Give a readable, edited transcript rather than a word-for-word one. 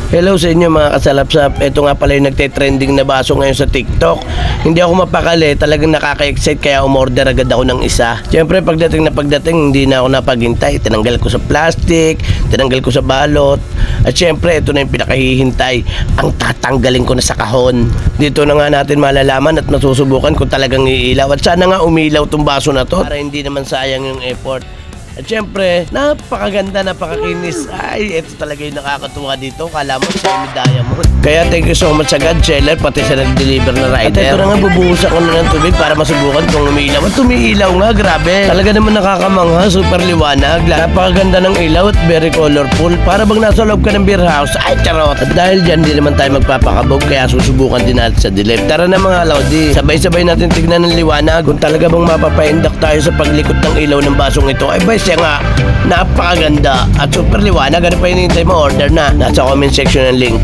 Hello sa inyo mga kasalapsap. Ito nga pala yung nagte-trending na baso ngayon sa TikTok. Hindi ako mapakali, talagang nakaka-excite kaya umorder agad ako ng isa. Siyempre pagdating, hindi na ako napaghintay. Tinanggal ko sa plastic, tinanggal ko sa balot. At siyempre ito na yung pinakahihintay. Ang tatanggalin ko na sa kahon. Dito na nga natin malalaman at masusubukan kung talagang iilaw. At sana nga umilaw tong baso na to para hindi naman sayang yung effort. At syempre, napakaganda, napakakinis. Ay, ito talaga yung nakakatuwa dito. Kala mo, semi-diamond. Kaya thank you so much sa God Seller, pati sa nag-deliver na rider. At ito na nga, bubuhusan ko na ng tubig para masubukan kung umiilaw. At tumiilaw nga, grabe. Talaga naman nakakamangha, super liwanag. Napakaganda ng ilaw at very colorful. Para bang nasa loob ka ng beer house. Ay, charot. At dahil dyan, di naman tayo magpapakabog, kaya susubukan din natin sa dilim. Tara na mga Lodi, sabay-sabay natin tignan ng liwanag. Kung talaga bang mapapaindak tayo sa paglikot ng ilaw ng basong ito, ay ba siya nga, napakaganda at super liwanag. Ano pa hinihintay mo? Order na. Nasa comment section ng link.